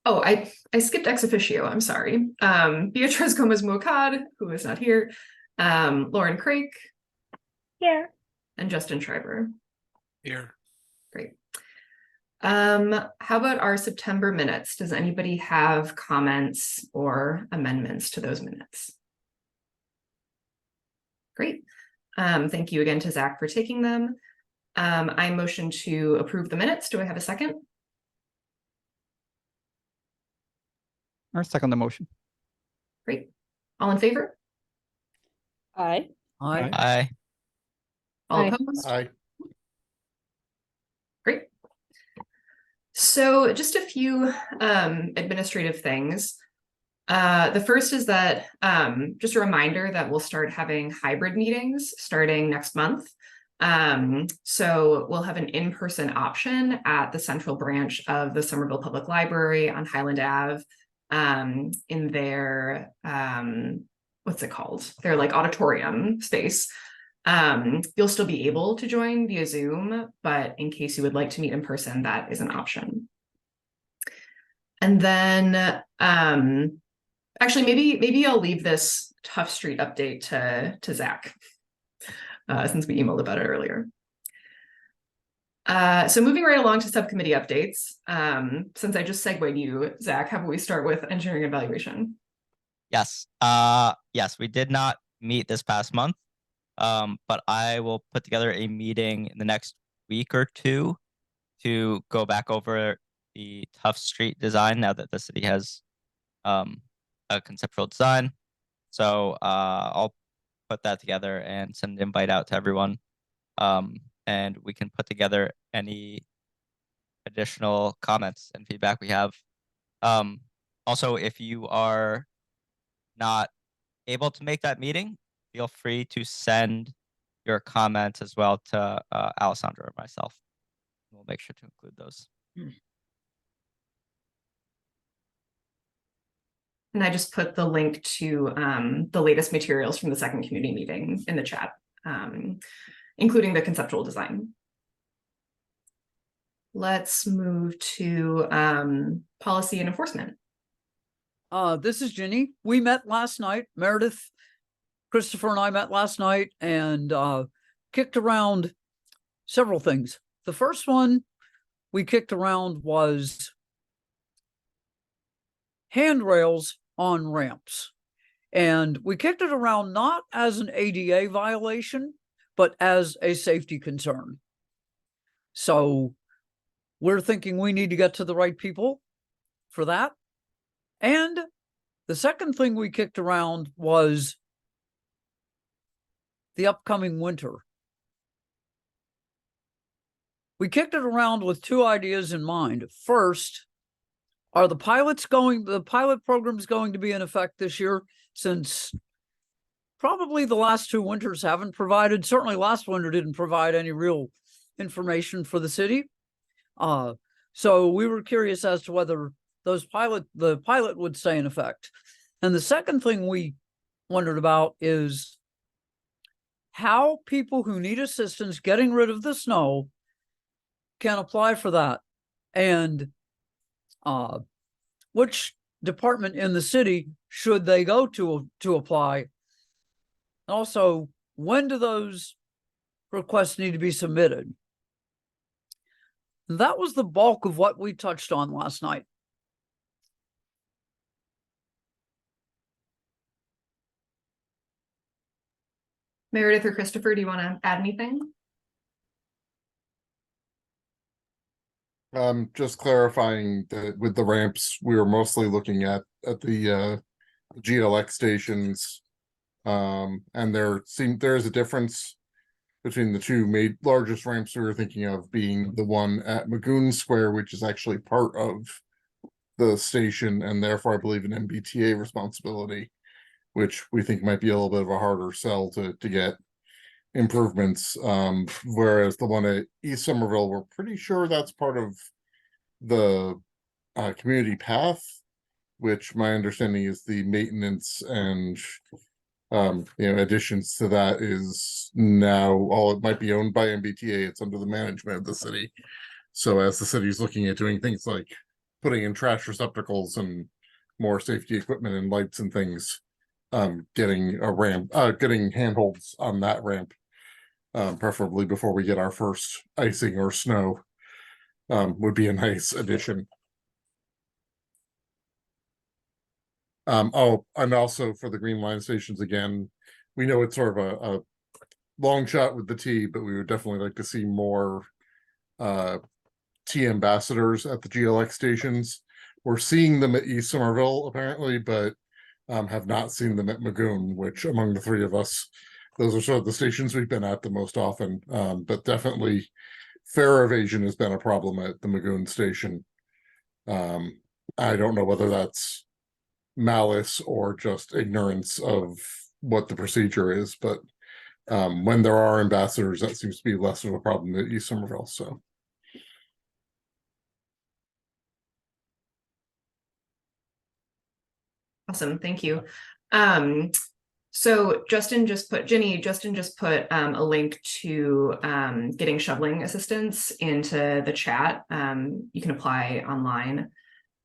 Oh, I skipped ex officio. I'm sorry. Beatrice Gomez Mucad, who is not here, Lauren Craik, Here. and Justin Schreiber. Here. Great. How about our September minutes? Does anybody have comments or amendments to those minutes? Great. Thank you again to Zach for taking them. I motion to approve the minutes. Do I have a second? Or second the motion. Great. All in favor? Aye. Aye. Aye. All Aye. opposed? Aye. Great. So just a few administrative things. The first is that just a reminder that we'll start having hybrid meetings starting next month. So we'll have an in-person option at the central branch of the Somerville Public Library on Highland Ave in their, what's it called? Their like auditorium space. You'll still be able to join via Zoom, but in case you would like to meet in person, that is an option. And then actually, maybe I'll leave this Tough Street update to Zach, since we emailed about it earlier. So moving right along to subcommittee updates, since I just segued you, Zach, how about we start with engineering evaluation? Yes. Yes, we did not meet this past month, but I will put together a meeting in the next week or two to go back over the Tough Street design now that the city has a conceptual design. So I'll put that together and send an invite out to everyone. And we can put together any additional comments and feedback we have. Also, if you are not able to make that meeting, feel free to send your comments as well to Alessandra or myself. We'll make sure to include those. And I just put the link to the latest materials from the second community meeting in the chat, including the conceptual design. Let's move to policy and enforcement. This is Ginny. We met last night. Meredith, Christopher, and I met last night and kicked around several things. The first one we kicked around was handrails on ramps. And we kicked it around not as an ADA violation, but as a safety concern. So we're thinking we need to get to the right people for that. And the second thing we kicked around was the upcoming winter. We kicked it around with two ideas in mind. First, are the pilot programs going to be in effect this year, since probably the last two winters haven't provided, certainly last winter didn't provide any real information for the city. So we were curious as to whether the pilot would stay in effect. And the second thing we wondered about is how people who need assistance getting rid of the snow can apply for that, and which department in the city should they go to apply? Also, when do those requests need to be submitted? That was the bulk of what we touched on last night. Meredith or Christopher, do you want to add anything? Just clarifying that with the ramps, we were mostly looking at the GLX stations. And there is a difference between the two largest ramps we were thinking of being the one at Magoon Square, which is actually part of the station and therefore I believe an MBTA responsibility, which we think might be a little bit of a harder sell to get improvements. Whereas the one at East Somerville, we're pretty sure that's part of the community path, which my understanding is the maintenance and additions to that is now all it might be owned by MBTA. It's under the management of the city. So as the city is looking at doing things like putting in trash receptacles and more safety equipment and lights and things. Getting a ramp, getting handholds on that ramp, preferably before we get our first icing or snow, would be a nice addition. Oh, and also for the Green Line stations again, we know it's sort of a long shot with the T, but we would definitely like to see more T ambassadors at the GLX stations. We're seeing them at East Somerville apparently, but have not seen them at Magoon, which among the three of us, those are sort of the stations we've been at the most often. But definitely fare evasion has been a problem at the Magoon station. I don't know whether that's malice or just ignorance of what the procedure is, but when there are ambassadors, that seems to be less of a problem at East Somerville. So Awesome, thank you. So Justin just put a link to getting shoveling assistance into the chat. You can apply online.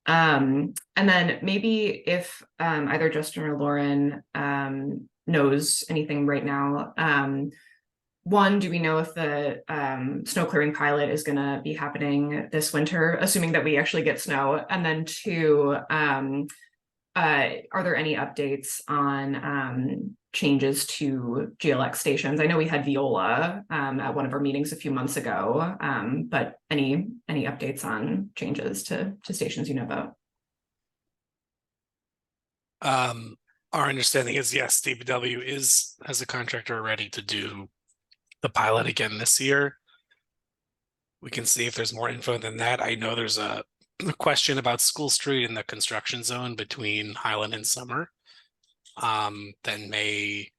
And then maybe if either Justin or Lauren knows anything right now. One, do we know if the snow clearing pilot is going to be happening this winter, assuming that we actually get snow? And then two, are there any updates on changes to GLX stations? I know we had Viola at one of our meetings a few months ago, but any updates on changes to stations you know about? Our understanding is yes, DPW is as a contractor ready to do the pilot again this year. We can see if there's more info than that. I know there's a question about School Street and the construction zone between Highland and Summer. Then may,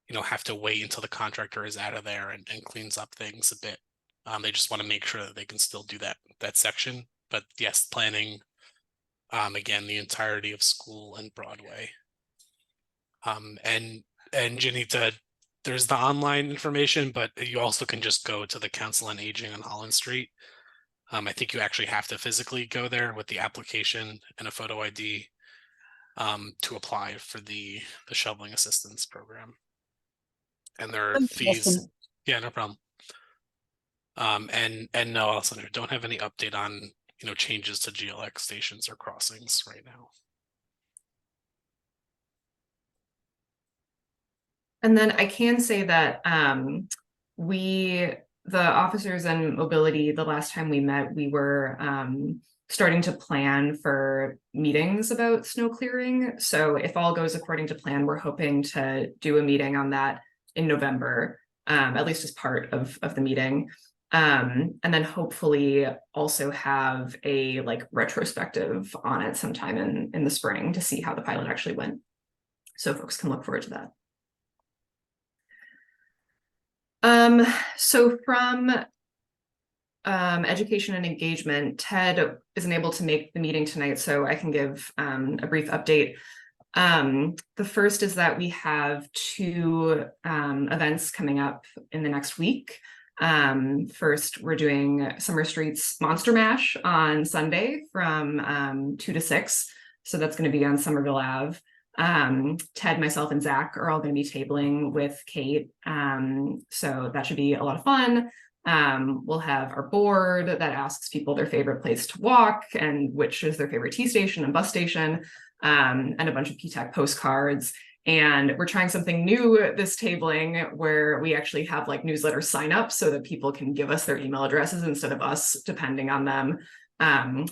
have to wait until the contractor is out of there and cleans up things a bit. They just want to make sure that they can still do that section. But yes, planning again the entirety of School and Broadway. And Ginny, there's the online information, but you also can just go to the Council on Aging on Holland Street. I think you actually have to physically go there with the application and a photo ID to apply for the shoveling assistance program. And there are Thanks, fees. Justin. Yeah, no problem. And no, also don't have any update on changes to GLX stations or crossings right now. And then I can say that the officers and mobility, the last time we met, we were starting to plan for meetings about snow clearing. So if all goes according to plan, we're hoping to do a meeting on that in November, at least as part of the meeting. And then hopefully also have a retrospective on it sometime in the spring to see how the pilot actually went. So folks can look forward to that. So from education and engagement, Ted isn't able to make the meeting tonight, so I can give a brief update. The first is that we have two events coming up in the next week. First, we're doing Summer Street's Monster Mash on Sunday from 2 to 6. So that's going to be on Somerville Ave. Ted, myself, and Zach are all going to be tabling with Kate. So that should be a lot of fun. We'll have our board that asks people their favorite place to walk and which is their favorite T station and bus station, and a bunch of PTAC postcards. And we're trying something new this tabling where we actually have newsletter signups so that people can give us their email addresses instead of us depending on them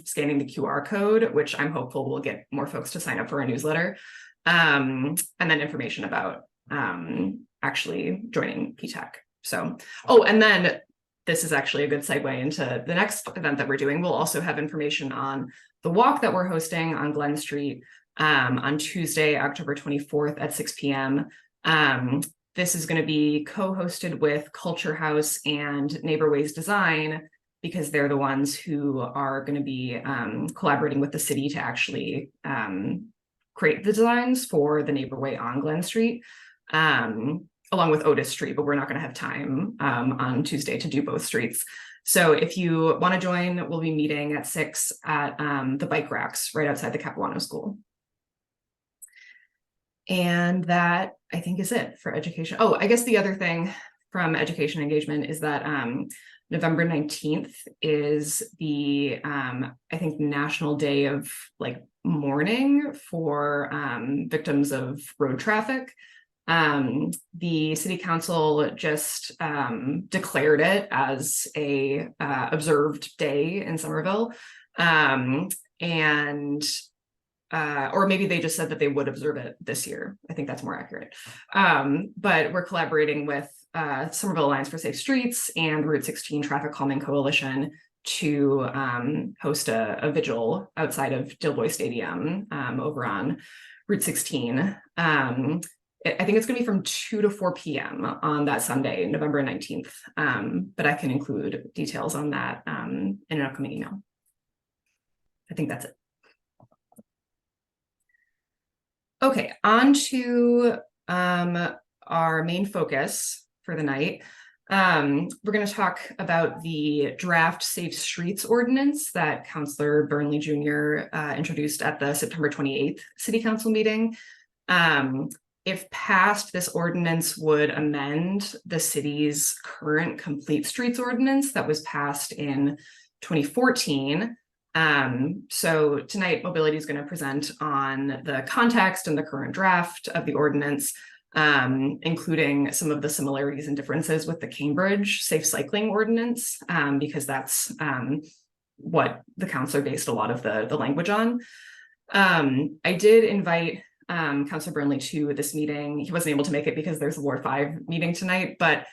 scanning the QR code, which I'm hopeful will get more folks to sign up for our newsletter. And then information about actually joining PTAC. So, and then this is actually a good segue into the next event that we're doing. We'll also have information on the walk that we're hosting on Glen Street on Tuesday, October 24th at 6 p.m. This is going to be co-hosted with Culture House and Neighbor Ways Design because they're the ones who are going to be collaborating with the city to actually create the designs for the Neighbor Way on Glen Street, along with Otis Street, but we're not going to have time on Tuesday to do both streets. So if you want to join, we'll be meeting at 6 at the bike racks right outside the Capuano School. And that, I think, is it for education. Oh, I guess the other thing from education engagement is that November 19th is the I think National Day of like mourning for victims of road traffic. The city council just declared it as a observed day in Somerville, and or maybe they just said that they would observe it this year. I think that's more accurate. But we're collaborating with Somerville Alliance for Safe Streets and Route 16 Traffic Calming Coalition to host a vigil outside of Dilboy Stadium over on Route 16. I think it's going to be from 2 to 4 p.m. on that Sunday, November 19th. But I can include details on that in an upcoming email. I think that's it. Okay, on to our main focus for the night. We're going to talk about the draft Safe Streets Ordinance that Councillor Burnley Jr. Introduced at the September 28th City Council meeting. If passed, this ordinance would amend the city's current Complete Streets Ordinance that was passed in 2014. So tonight, Mobility is going to present on the context and the current draft of the ordinance, including some of the similarities and differences with the Cambridge Safe Cycling Ordinance, because that's what the councillor based a lot of the language on. I did invite Councillor Burnley to this meeting. He wasn't able to make it because there's a Ward 5 meeting tonight, but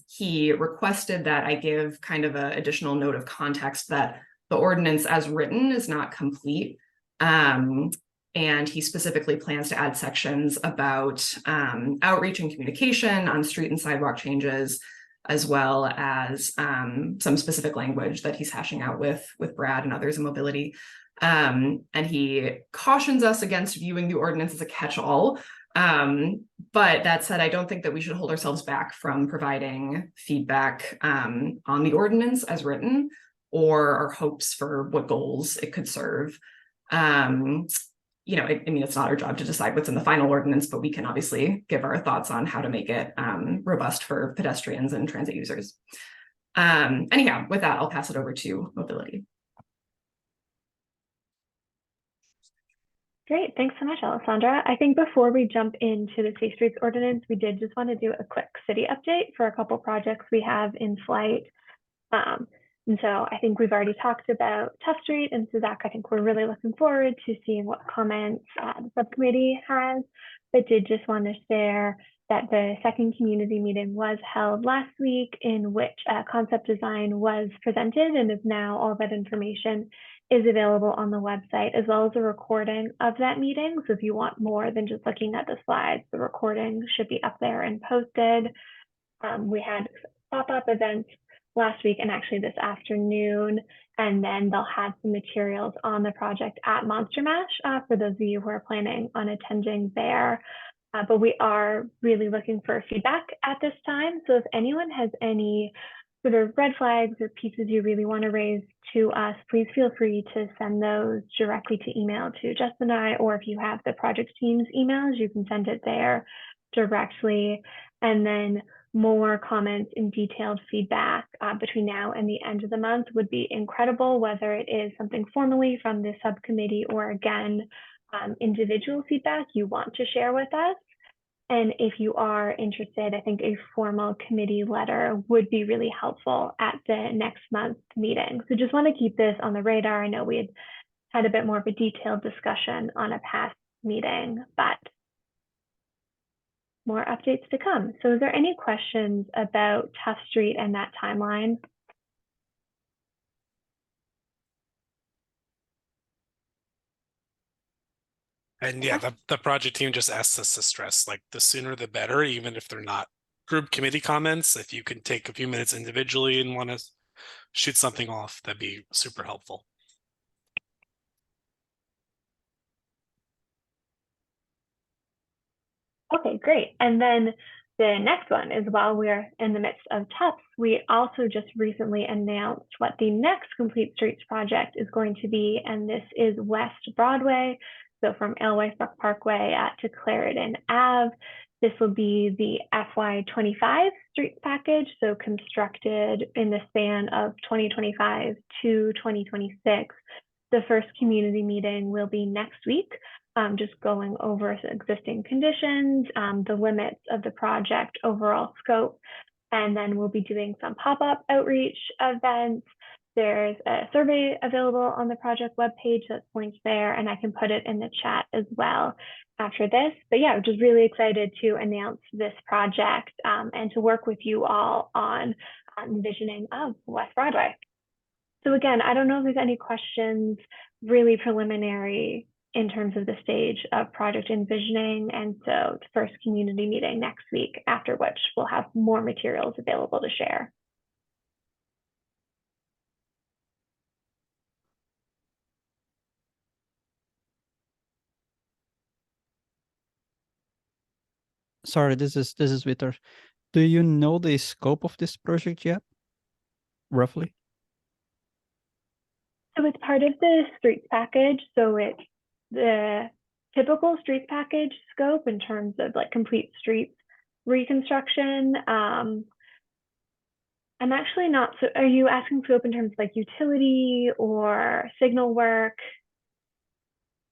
he requested that I give kind of an additional note of context that the ordinance as written is not complete. And he specifically plans to add sections about outreach and communication on street and sidewalk changes, as well as some specific language that he's hashing out with Brad and others in Mobility. And he cautions us against viewing the ordinance as a catch-all. But that said, I don't think that we should hold ourselves back from providing feedback on the ordinance as written, or our hopes for what goals it could serve. I mean, it's not our job to decide what's in the final ordinance, but we can obviously give our thoughts on how to make it robust for pedestrians and transit users. Anyhow, with that, I'll pass it over to Mobility. Great. Thanks so much, Alessandra. I think before we jump into the Safe Streets Ordinance, we did just want to do a quick city update for a couple projects we have in flight. And so I think we've already talked about Tough Street, and so Zach, I think we're really looking forward to seeing what comments the subcommittee has, but did just want to share that the second community meeting was held last week, in which concept design was presented, and is now all that information is available on the website, as well as a recording of that meeting. So if you want more than just looking at the slides, the recording should be up there and posted. We had pop-up events last week and actually this afternoon, and then they'll have some materials on the project at Monster Mash for those of you who are planning on attending there. But we are really looking for feedback at this time. So if anyone has any sort of red flags or pieces you really want to raise to us, please feel free to send those directly to email to Justin and I, or if you have the project team's emails, you can send it there directly. And then more comments and detailed feedback between now and the end of the month would be incredible, whether it is something formally from the subcommittee or again, individual feedback you want to share with us. And if you are interested, I think a formal committee letter would be really helpful at the next month's meeting. So just want to keep this on the radar. I know we had a bit more of a detailed discussion on a past meeting, but more updates to come. So is there any questions about Tough Street and that timeline? And yeah, the project team just asked us to stress, like, the sooner the better, even if they're not group committee comments. If you can take a few minutes individually and want to shoot something off, that'd be super helpful. Okay, great. And then The next one is, while we're in the midst of Tufts, we also just recently announced what the next Complete Streets project is going to be, and this is West Broadway. So from Alewife Parkway to Clarendon Ave. This will be the FY25 streets package, so constructed in the span of 2025 to 2026. The first community meeting will be next week, just going over existing conditions, the limits of the project, overall scope, and then we'll be doing some pop-up outreach events. There's a survey available on the project webpage that's linked there, and I can put it in the chat as well after this. But yeah, I'm just really excited to announce this project and to work with you all on envisioning of West Broadway. So again, I don't know if there's any questions, really preliminary in terms of the stage of project envisioning. And so the first community meeting next week, after which we'll have more materials available to share. Sorry, this is Victor. Do you know the scope of this project yet? Roughly? So it's part of the streets package. So it's the typical streets package scope in terms of like complete streets reconstruction. I'm actually not, so are you asking scope in terms of like utility or signal work?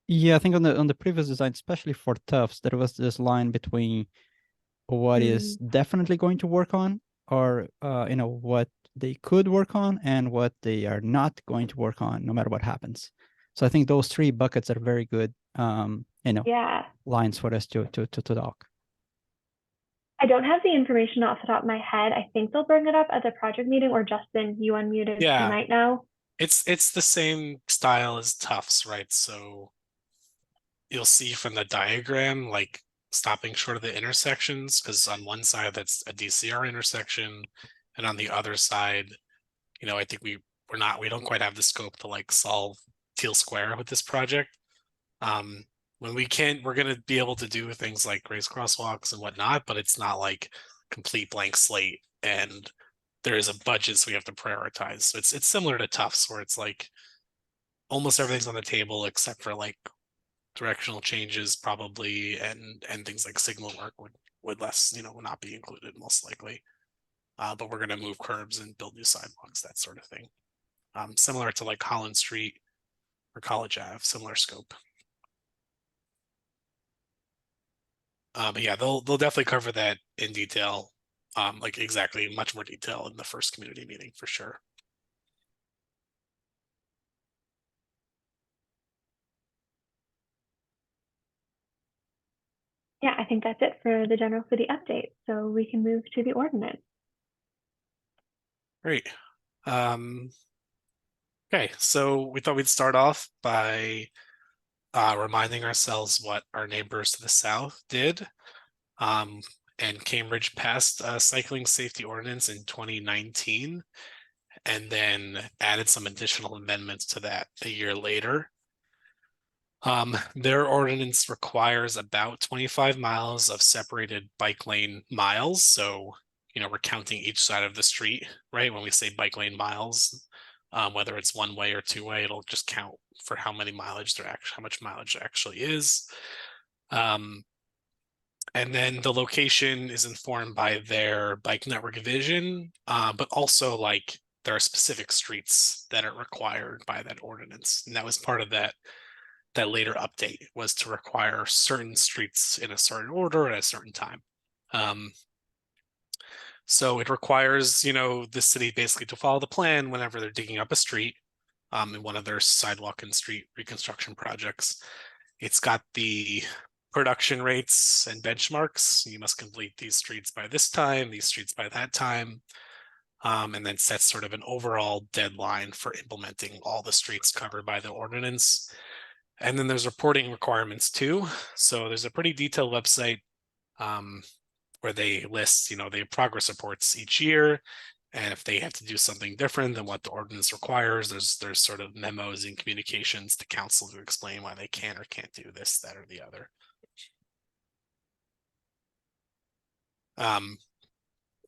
Yeah, I think on the previous design, especially for Tufts, there was this line between what is definitely going to work on, or what they could work on, and what they are not going to work on, no matter what happens. So I think those three buckets are very good, Yeah. lines for us to talk. I don't have the information off the top of my head. I think they'll bring it up at the project meeting, or Justin, you unmuted, Yeah. you might know. It's the same style as Tufts, right? So you'll see from the diagram, like stopping short of the intersections, because on one side that's a DCR intersection, and on the other side, I think we don't quite have the scope to like solve Teal Square with this project. When we're gonna be able to do things like raised crosswalks and whatnot, but it's not like complete blank slate, and there is a budget, so we have to prioritize. So it's similar to Tufts, where it's like almost everything's on the table except for like directional changes probably, and things like signal work would not be included most likely. But we're gonna move curbs and build new sidewalks, that sort of thing. Similar to like Holland Street or College Ave, similar scope. But yeah, they'll definitely cover that in detail, like exactly much more detail in the first community meeting for sure. Yeah, I think that's it for the general city update. So we can move to the ordinance. Great. Okay, so we thought we'd start off by reminding ourselves what our neighbors to the south did. And Cambridge passed a cycling safety ordinance in 2019, and then added some additional amendments to that a year later. Their ordinance requires about 25 miles of separated bike lane miles. So, we're counting each side of the street, right? When we say bike lane miles, whether it's one way or two way, it'll just count for how much mileage there actually is. And then the location is informed by their bike network vision, but also like there are specific streets that are required by that ordinance. And that was part of that later update, was to require certain streets in a certain order at a certain time. So it requires, the city basically to follow the plan whenever they're digging up a street in one of their sidewalk and street reconstruction projects. It's got the production rates and benchmarks. You must complete these streets by this time, these streets by that time, and then sets sort of an overall deadline for implementing all the streets covered by the ordinance. And then there's reporting requirements too. So there's a pretty detailed website where they list, their progress reports each year. And if they have to do something different than what the ordinance requires, there's sort of memos and communications to council to explain why they can or can't do this, that, or the other. And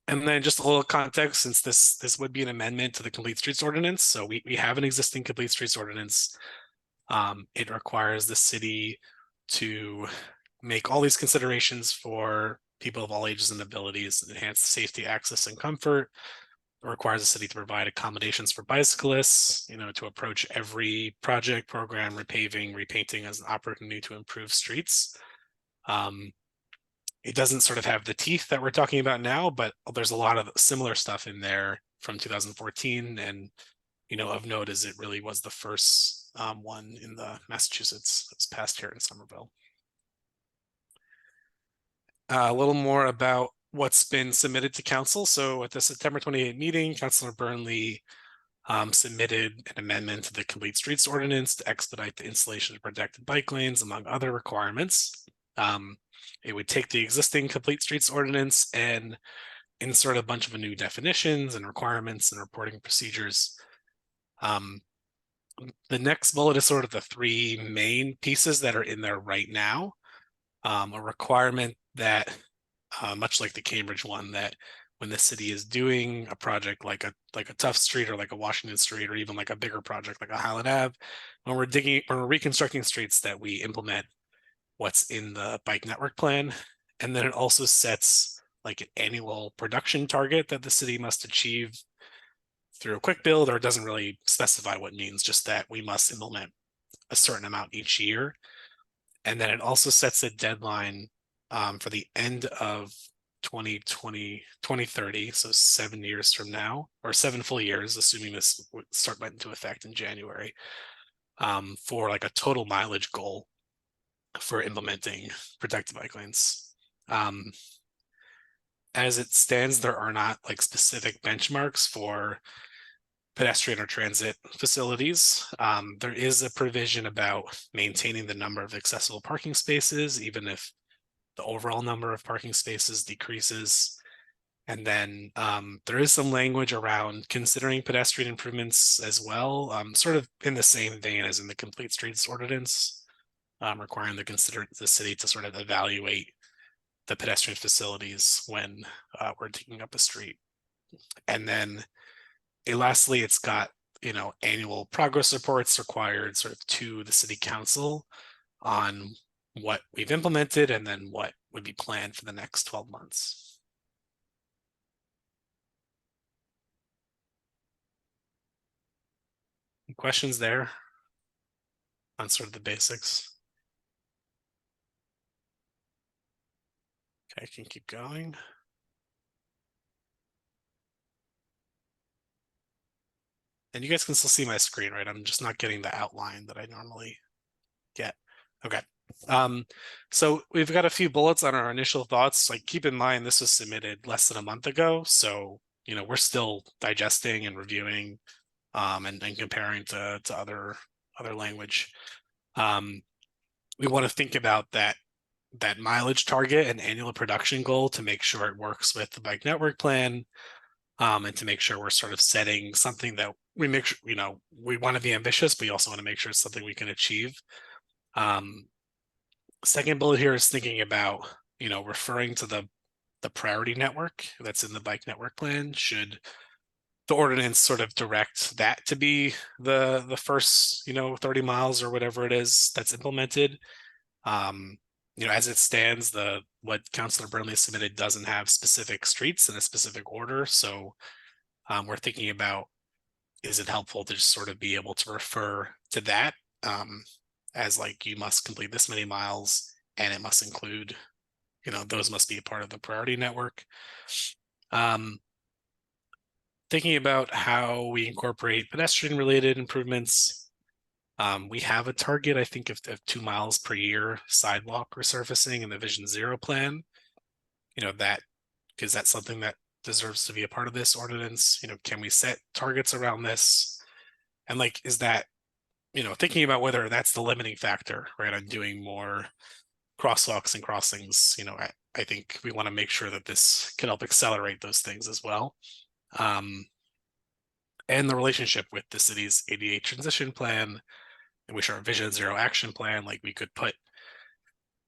then just a little context, since this would be an amendment to the Complete Streets Ordinance. So we have an existing Complete Streets Ordinance. It requires the city to make all these considerations for people of all ages and abilities, enhance safety, access, and comfort. It requires the city to provide accommodations for bicyclists, to approach every project, program, repaving, repainting as an opportunity to improve streets. It doesn't sort of have the teeth that we're talking about now, but there's a lot of similar stuff in there from 2014. And, of note is it really was the first one in the Massachusetts that's passed here in Somerville. A little more about what's been submitted to council. So at the September 28 meeting, Councilor Burnley submitted an amendment to the Complete Streets Ordinance to expedite the installation of protected bike lanes, among other requirements. It would take the existing Complete Streets Ordinance and insert a bunch of new definitions and requirements and reporting procedures. The next bullet is sort of the three main pieces that are in there right now. A requirement that, much like the Cambridge one, that when the city is doing a project like a Tough Street or like a Washington Street or even like a bigger project like a Highland Ave, when we're reconstructing streets, that we implement what's in the bike network plan. And then it also sets like an annual production target that the city must achieve through a quick build, or it doesn't really specify what it means, just that we must implement a certain amount each year. And then it also sets a deadline for the end of 2030, so 7 years from now, or 7 full years, assuming this would went into effect in January, for like a total mileage goal for implementing protected bike lanes. As it stands, there are not like specific benchmarks for pedestrian or transit facilities. There is a provision about maintaining the number of accessible parking spaces, even if the overall number of parking spaces decreases. And then there is some language around considering pedestrian improvements as well, sort of in the same vein as in the Complete Streets Ordinance, requiring the city to sort of evaluate the pedestrian facilities when we're digging up a street. And then lastly, it's got, annual progress reports required sort of to the city council on what we've implemented and then what would be planned for the next 12 months. Any questions there on sort of the basics? Okay, I can keep going. And you guys can still see my screen, right? I'm just not getting the outline that I normally get. Okay. So we've got a few bullets on our initial thoughts. Like, keep in mind, this was submitted less than a month ago. So, we're still digesting and reviewing and comparing to other language. We want to think about that mileage target and annual production goal to make sure it works with the bike network plan, and to make sure we're sort of setting something that we make sure, we want to be ambitious, but we also want to make sure it's something we can achieve. Second bullet here is thinking about, referring to the priority network that's in the bike network plan. Should the ordinance sort of direct that to be the first, 30 miles or whatever it is that's implemented? As it stands, what Councilor Burnley submitted doesn't have specific streets in a specific order. So we're thinking about, is it helpful to just sort of be able to refer to that as like, you must complete this many miles and it must include, those must be a part of the priority network. Thinking about how we incorporate pedestrian related improvements. We have a target, I think, of 2 miles per year sidewalk resurfacing in the Vision Zero plan. Because that's something that deserves to be a part of this ordinance. Can we set targets around this? And like, is that, thinking about whether that's the limiting factor, right, on doing more crosswalks and crossings, I think we want to make sure that this can help accelerate those things as well. And the relationship with the city's ADA transition plan, and which our Vision Zero action plan, like we could put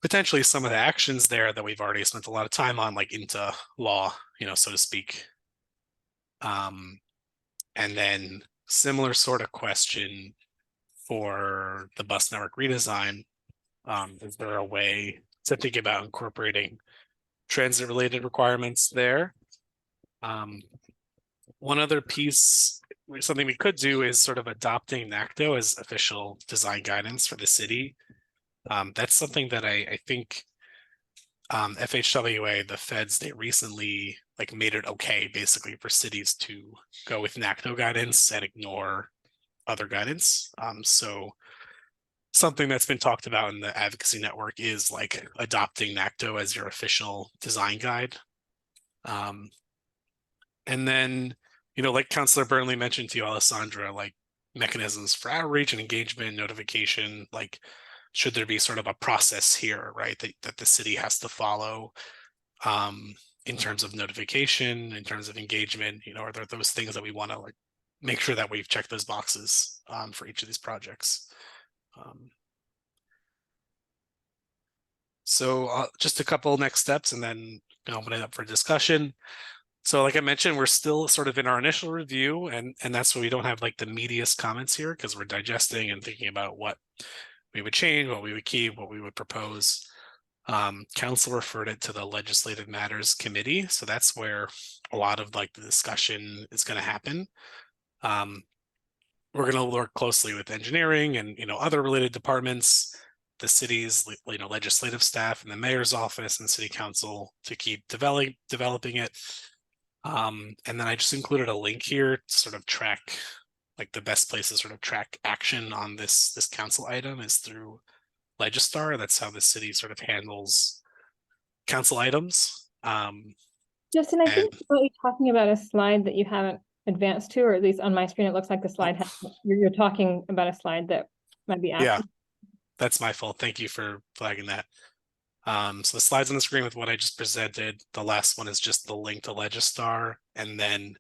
potentially some of the actions there that we've already spent a lot of time on, like into law, so to speak. And then similar sort of question for the bus network redesign. Is there a way to think about incorporating transit related requirements there? One other piece, something we could do is sort of adopting NACTO as official design guidance for the city. That's something that I think FHWA, the feds, they recently like made it okay basically for cities to go with NACTO guidance and ignore other guidance. So something that's been talked about in the advocacy network is like adopting NACTO as your official design guide. And then, like Councillor Burnley mentioned to you, Alessandra, like mechanisms for outreach and engagement, notification, like should there be sort of a process here, right, that the city has to follow in terms of notification, in terms of engagement, are there those things that we want to like make sure that we've checked those boxes for each of these projects. So just a couple next steps and then open it up for discussion. So like I mentioned, we're still sort of in our initial review, and that's why we don't have like the meatiest comments here, because we're digesting and thinking about what we would change, what we would keep, what we would propose. Council referred it to the Legislative Matters Committee, so that's where a lot of like the discussion is going to happen. We're going to work closely with engineering and other related departments, the city's legislative staff and the mayor's office and city council to keep developing it. And then I just included a link here to sort of track, like the best place to sort of track action on this council item is through Legistar. That's how the city sort of handles council items. Justin, I think what you're talking about a slide that you haven't advanced to, or at least on my screen, it looks like the slide has, you're talking about a slide that might be absent. Yeah, that's my fault. Thank you for flagging that. So the slides on the screen with what I just presented, the last one is just the link to Legistar. And then,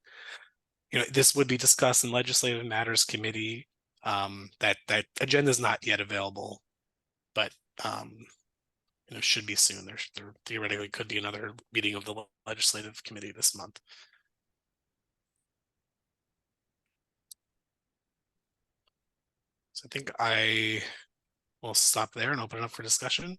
this would be discussed in Legislative Matters Committee. That agenda is not yet available, but should be soon. There theoretically could be another meeting of the Legislative Committee this month. So I think I will stop there and open it up for discussion.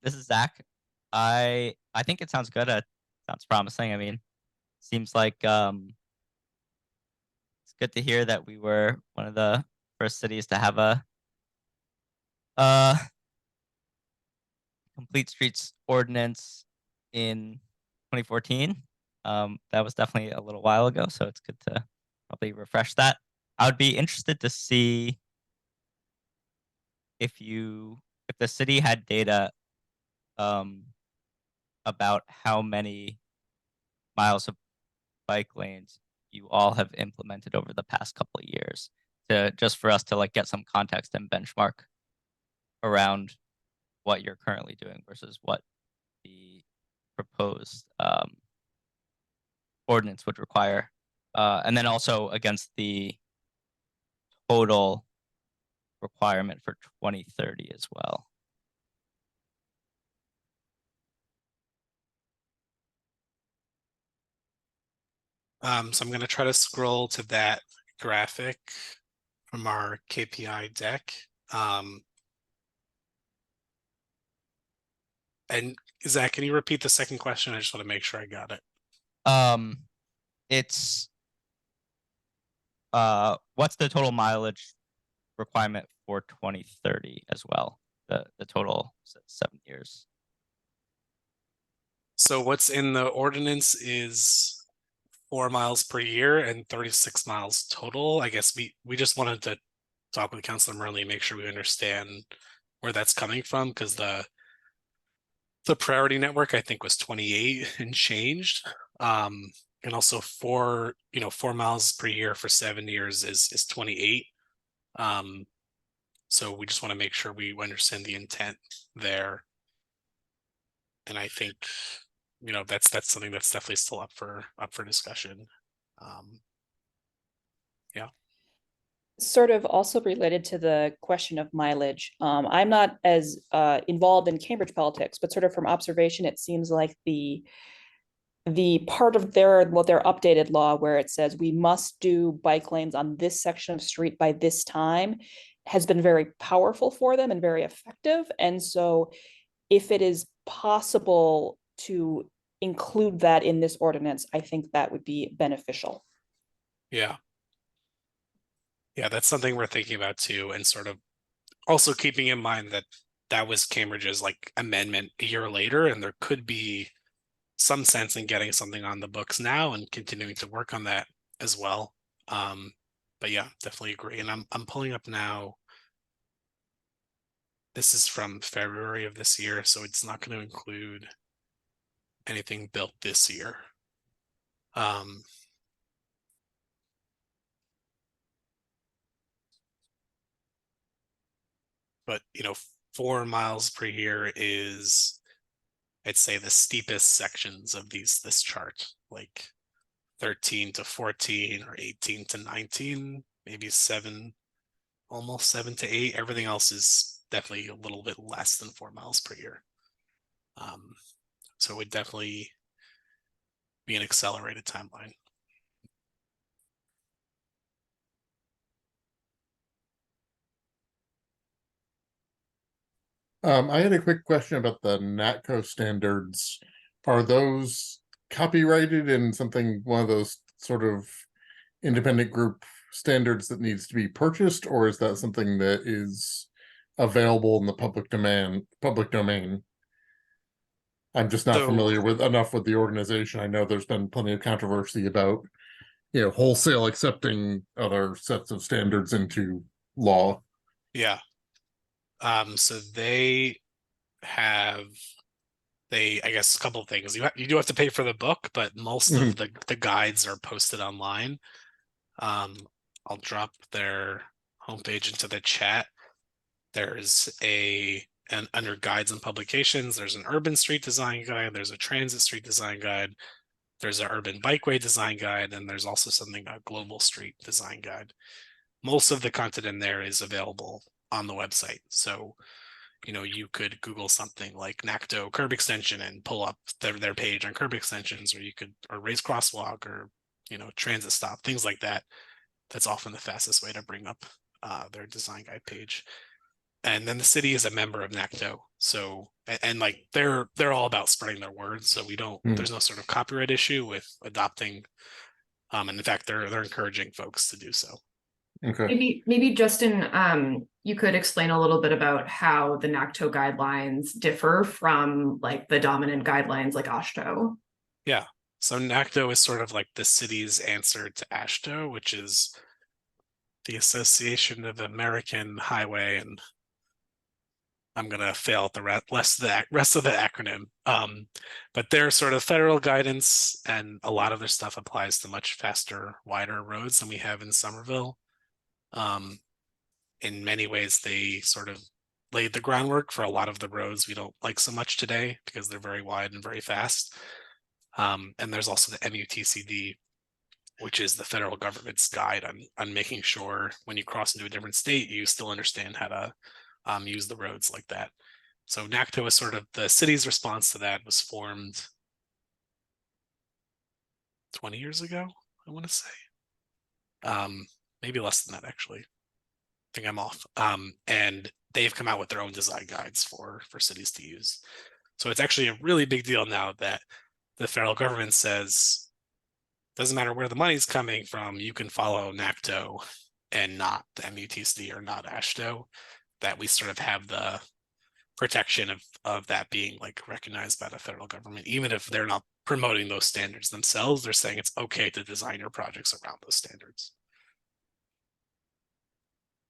This is Zach. I think it sounds good. Sounds promising. I mean, seems like it's good to hear that we were one of the first cities to have a complete streets ordinance in 2014. That was definitely a little while ago, so it's good to probably refresh that. I would be interested to see if the city had data about how many miles of bike lanes you all have implemented over the past couple of years, just for us to like get some context and benchmark around what you're currently doing versus what the proposed ordinance would require, and then also against the total requirement for 2030 as well. So I'm going to try to scroll to that graphic from our KPI deck. And Zach, can you repeat the second question? I just want to make sure I got it. It's what's the total mileage requirement for 2030 as well? The total 7 years. So what's in the ordinance is 4 miles per year and 36 miles total. I guess we just wanted to talk with Councilor Murley and make sure we understand where that's coming from, because the priority network I think was 28 and changed. And also 4 miles per year for 7 years is 28. So we just want to make sure we understand the intent there. And I think, you know, that's something that's definitely still up for discussion. Yeah. Sort of also related to the question of mileage. I'm not as involved in Cambridge politics, but sort of from observation, it seems like the part of their updated law where it says we must do bike lanes on this section of street by this time has been very powerful for them and very effective. And so if it is possible to include that in this ordinance, I think that would be beneficial. Yeah. Yeah, that's something we're thinking about too, and sort of also keeping in mind that that was Cambridge's like amendment a year later, and there could be some sense in getting something on the books now and continuing to work on that as well. But yeah, definitely agree. And I'm pulling up now. This is from February of this year, so it's not going to include anything built this year. But you know, 4 miles per year is, I'd say, the steepest sections of this chart, like 13 to 14 or 18 to 19, maybe 7, almost 7 to 8. Everything else is definitely a little bit less than 4 miles per year. So it would definitely be an accelerated timeline. I had a quick question about the NATCO standards. Are those copyrighted in something, one of those sort of independent group standards that needs to be purchased, or is that something that is available in the public domain? I'm just not familiar with enough with the organization. I know there's been plenty of controversy about, you know, wholesale accepting other sets of standards into law. Yeah. So they have, I guess a couple of things. You do have to pay for the book, but most of the guides are posted online. I'll drop their homepage into the chat. There's and under guides and publications, there's an urban street design guide, there's a transit street design guide, there's an urban bikeway design guide, and there's also something, a global street design guide. Most of the content in there is available on the website. So, you know, you could Google something like NACTO curb extension and pull up their page on curb extensions, or you could, or raise crosswalk, or, you know, transit stop, things like that. That's often the fastest way to bring up their design guide page. And then the city is a member of NACTO, so and like they're all about spreading their word. So we don't, there's no sort of copyright issue with adopting. And in fact, they're encouraging folks to do so. Okay. Maybe Justin, you could explain a little bit about how the NACTO guidelines differ from like the dominant guidelines like AASHTO. Yeah. So NACTO is sort of like the city's answer to AASHTO, which is the Association of American Highway, and I'm gonna fail at the rest of the acronym. But they're sort of federal guidance, and a lot of their stuff applies to much faster, wider roads than we have in Somerville. In many ways, they sort of laid the groundwork for a lot of the roads we don't like so much today because they're very wide and very fast. And there's also the MUTCD, which is the federal government's guide on making sure when you cross into a different state, you still understand how to use the roads like that. So NACTO is sort of the city's response to that, was formed 20 years ago, I want to say. Maybe less than that, actually. I think I'm off. And they've come out with their own design guides for cities to use. So it's actually a really big deal now that the federal government says, doesn't matter where the money's coming from, you can follow NACTO and not the MUTCD or not AASHTO, that we sort of have the protection of that being like recognized by the federal government. Even if they're not promoting those standards themselves, they're saying it's okay to design your projects around those standards.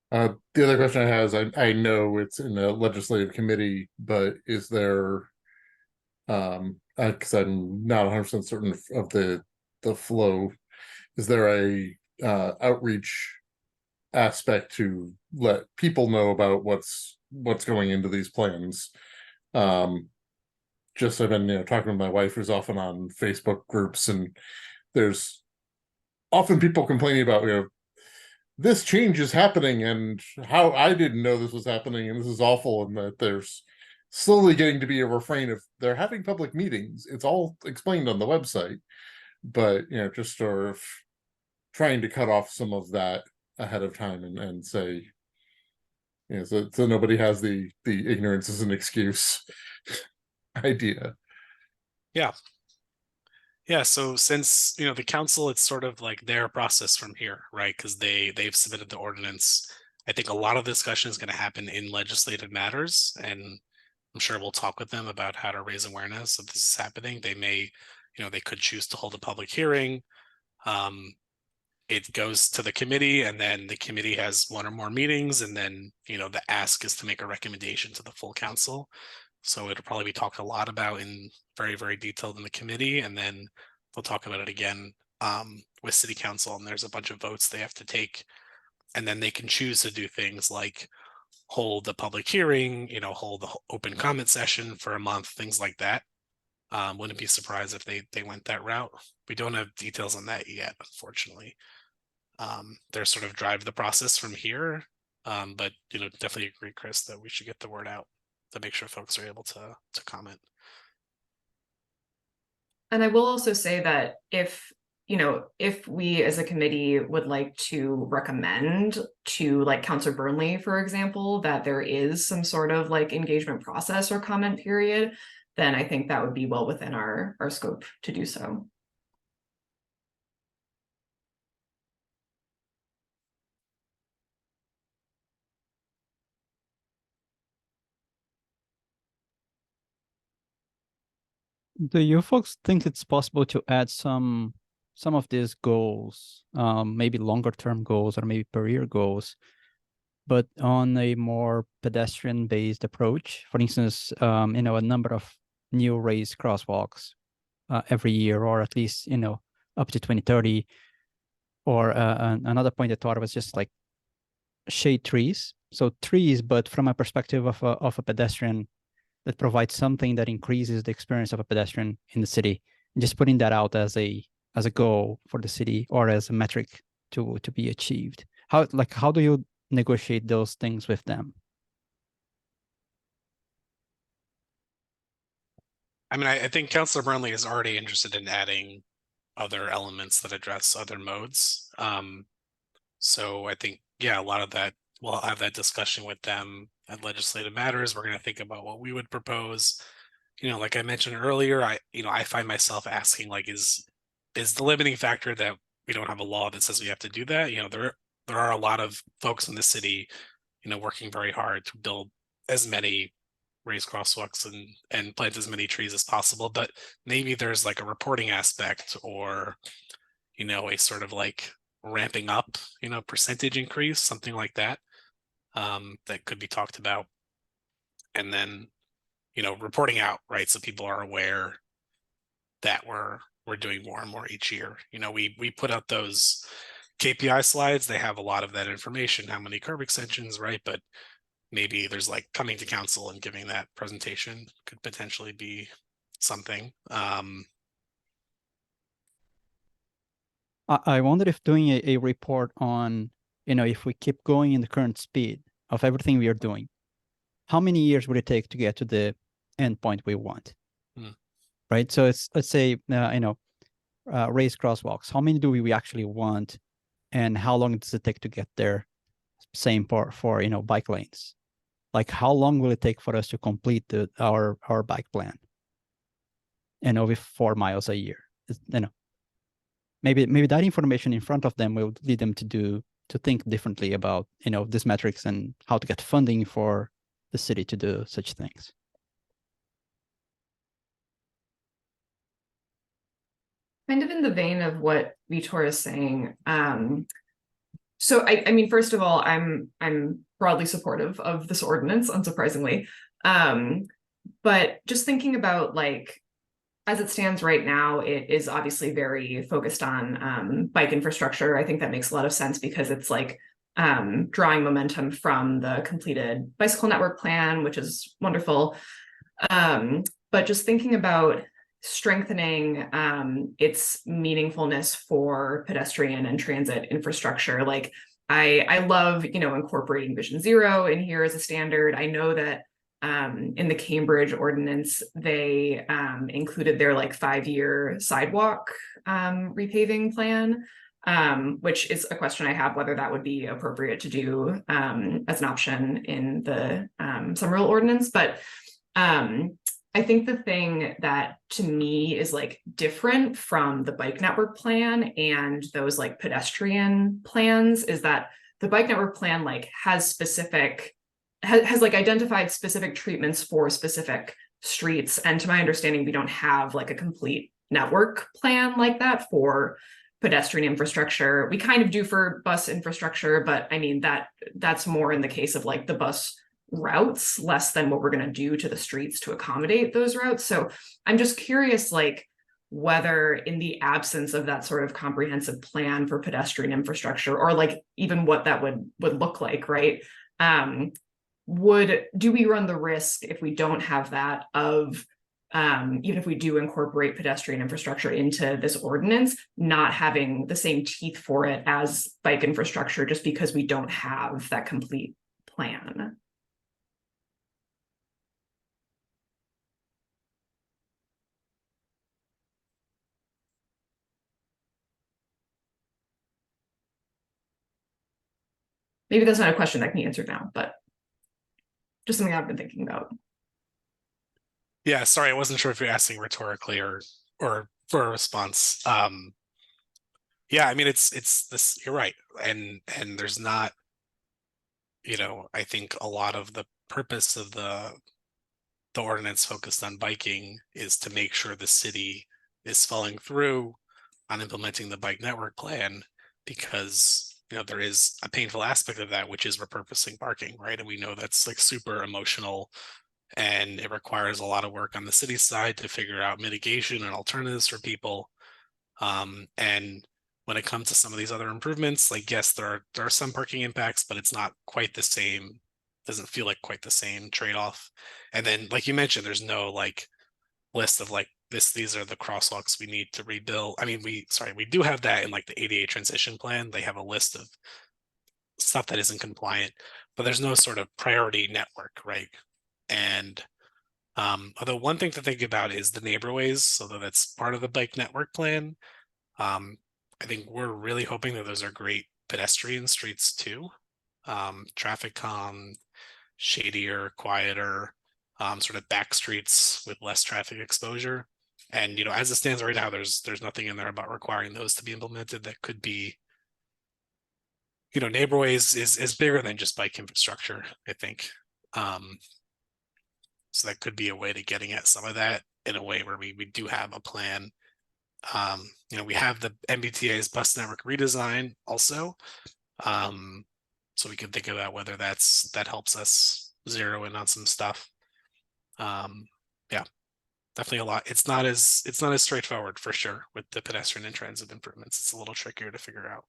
The other question I have is, I know it's in a legislative committee, but is there, because I'm not 100% certain of the flow, is there a outreach aspect to let people know about what's going into these plans. Just I've been, talking with my wife, who's often on Facebook groups, and there's often people complaining about, this change is happening and how I didn't know this was happening and this is awful, and that there's slowly getting to be a refrain of they're having public meetings. It's all explained on the website, but just sort of trying to cut off some of that ahead of time and say, so nobody has the ignorance is an excuse idea. Yeah. Yeah, so since the council, it's sort of like their process from here, right? Because they've submitted the ordinance. I think a lot of discussion is going to happen in legislative matters, and I'm sure we'll talk with them about how to raise awareness of this is happening. They may, they could choose to hold a public hearing. It goes to the committee, and then the committee has one or more meetings, and then the ask is to make a recommendation to the full council. So it'll probably be talked a lot about in very, very detailed in the committee, and then they'll talk about it again with city council, and there's a bunch of votes they have to take, and then they can choose to do things like hold the public hearing, hold the open comment session for a month, things like that. Wouldn't be surprised if they went that route. We don't have details on that yet, unfortunately. They're sort of drive the process from here, but definitely agree, Chris, that we should get the word out to make sure folks are able to comment. And I will also say that if we as a committee would like to recommend to like Councilor Burnley, for example, that there is some sort of like engagement process or comment period, then I think that would be well within our scope to do so. Do you folks think it's possible to add some of these goals, maybe longer term goals or maybe per year goals, but on a more pedestrian based approach? For instance, a number of new raised crosswalks every year, or at least up to 2030. Or another point I thought was just like shade trees. So trees, but from a perspective of a pedestrian, that provides something that increases the experience of a pedestrian in the city. And just putting that out as a goal for the city or as a metric to be achieved. How do you negotiate those things with them? I mean, I think Councilor Burnley is already interested in adding other elements that address other modes. So I think, yeah, a lot of that, we'll have that discussion with them at legislative matters. We're going to think about what we would propose. Like I mentioned earlier, I find myself asking, like, is the limiting factor that we don't have a law that says we have to do that? There are a lot of folks in the city, working very hard to build as many raised crosswalks and plant as many trees as possible, but maybe there's like a reporting aspect or a sort of like ramping up percentage increase, something like that, that could be talked about, and then reporting out, right, so people are aware that we're doing more and more each year. We put out those KPI slides, they have a lot of that information, how many curb extensions, right, but maybe there's like coming to council and giving that presentation could potentially be something. I wonder if doing a report on, if we keep going in the current speed of everything we are doing, how many years would it take to get to the endpoint we want? Right. So let's say, raised crosswalks. How many do we actually want? And how long does it take to get there? Same for bike lanes. Like, how long will it take for us to complete our bike plan? With 4 miles a year, maybe that information in front of them will lead them to think differently about these metrics and how to get funding for the city to do such things. Kind of in the vein of what Vitor is saying. So I mean, first of all, I'm broadly supportive of this ordinance, unsurprisingly. But just thinking about like, as it stands right now, it is obviously very focused on bike infrastructure. I think that makes a lot of sense because it's like drawing momentum from the completed bicycle network plan, which is wonderful. But just thinking about strengthening its meaningfulness for pedestrian and transit infrastructure. Like I love, incorporating Vision Zero in here as a standard. I know that in the Cambridge ordinance, they included their like 5-year sidewalk repaving plan, which is a question I have, whether that would be appropriate to do as an option in the Summerall ordinance. But I think the thing that to me is like different from the bike network plan and those like pedestrian plans is that the bike network plan like has like identified specific treatments for specific streets. And to my understanding, we don't have like a complete network plan like that for pedestrian infrastructure. We kind of do for bus infrastructure, but I mean that's more in the case of like the bus routes, less than what we're going to do to the streets to accommodate those routes. So I'm just curious, like whether in the absence of that sort of comprehensive plan for pedestrian infrastructure, or like even what that would look like, right? Do we run the risk if we don't have that of even if we do incorporate pedestrian infrastructure into this ordinance, not having the same teeth for it as bike infrastructure, just because we don't have that complete plan? Maybe that's not a question that can be answered now, but just something I've been thinking about. Yeah, sorry, I wasn't sure if you're asking rhetorically or for a response. Yeah, I mean it's this, you're right. And there's not, I think a lot of the purpose of the ordinance focused on biking is to make sure the city is following through on implementing the bike network plan, because there is a painful aspect of that, which is repurposing parking, right? And we know that's like super emotional, and it requires a lot of work on the city side to figure out mitigation and alternatives for people. And when it comes to some of these other improvements, like yes, there are some parking impacts, but it's not quite the same. Doesn't feel like quite the same trade-off. And then, like you mentioned, there's no like list of like these are the crosswalks we need to rebuild. I mean, we do have that in like the ADA transition plan. They have a list of stuff that isn't compliant, but there's no sort of priority network, right? And although one thing to think about is the neighborways, although that's part of the bike network plan. I think we're really hoping that those are great pedestrian streets too. Traffic calm, shadier, quieter, sort of back streets with less traffic exposure. And as it stands right now, there's nothing in there about requiring those to be implemented. That could be, neighborways is bigger than just bike infrastructure, I think. So that could be a way to getting at some of that in a way where we do have a plan. We have the MBTA's bus network redesign also. So we can think about whether that helps us zero in on some stuff. Yeah, definitely a lot. It's not as straightforward for sure with the pedestrian and transit improvements. It's a little trickier to figure out.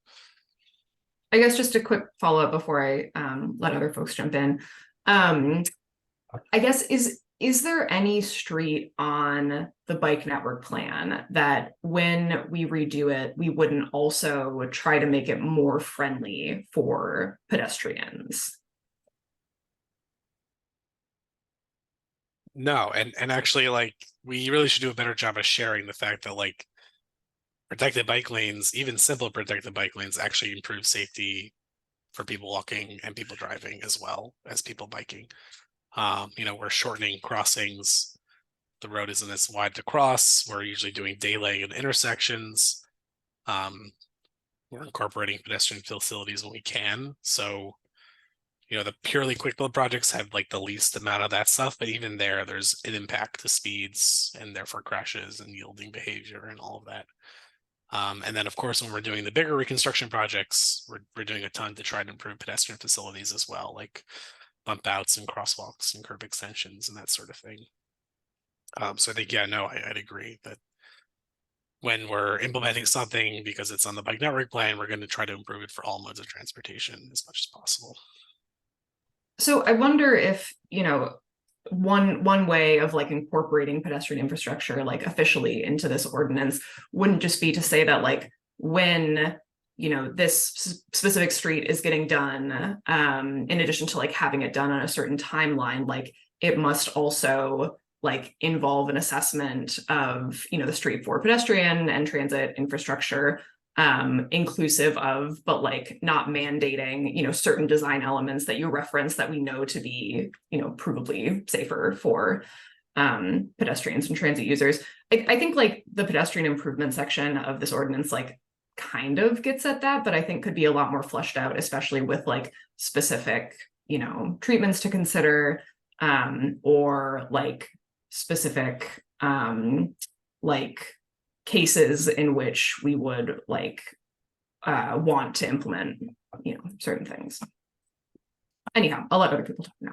I guess just a quick follow-up before I let other folks jump in. I guess is there any street on the bike network plan that when we redo it, we wouldn't also try to make it more friendly for pedestrians? No, and actually, like, we really should do a better job of sharing the fact that like protected bike lanes, even simple protected bike lanes, actually improve safety for people walking and people driving as well as people biking. We're shortening crossings. The road isn't as wide to cross. We're usually doing daylight in intersections. We're incorporating pedestrian facilities when we can. So, the purely quick build projects have like the least amount of that stuff, but even there's an impact to speeds and therefore crashes and yielding behavior and all of that. And then of course, when we're doing the bigger reconstruction projects, we're doing a ton to try to improve pedestrian facilities as well, like bump outs and crosswalks and curb extensions and that sort of thing. So I think, yeah, no, I'd agree that when we're implementing something because it's on the bike network plan, we're going to try to improve it for all modes of transportation as much as possible. So I wonder if, one way of like incorporating pedestrian infrastructure like officially into this ordinance wouldn't just be to say that like when this specific street is getting done, in addition to like having it done on a certain timeline, like it must also like involve an assessment of the street for pedestrian and transit infrastructure, inclusive of, but like not mandating, certain design elements that you reference that we know to be, provably safer for pedestrians and transit users. I think like the pedestrian improvement section of this ordinance like kind of gets at that, but I think could be a lot more fleshed out, especially with like specific, treatments to consider, or like specific like cases in which we would like want to implement certain things. Anyhow, I'll let other people talk now.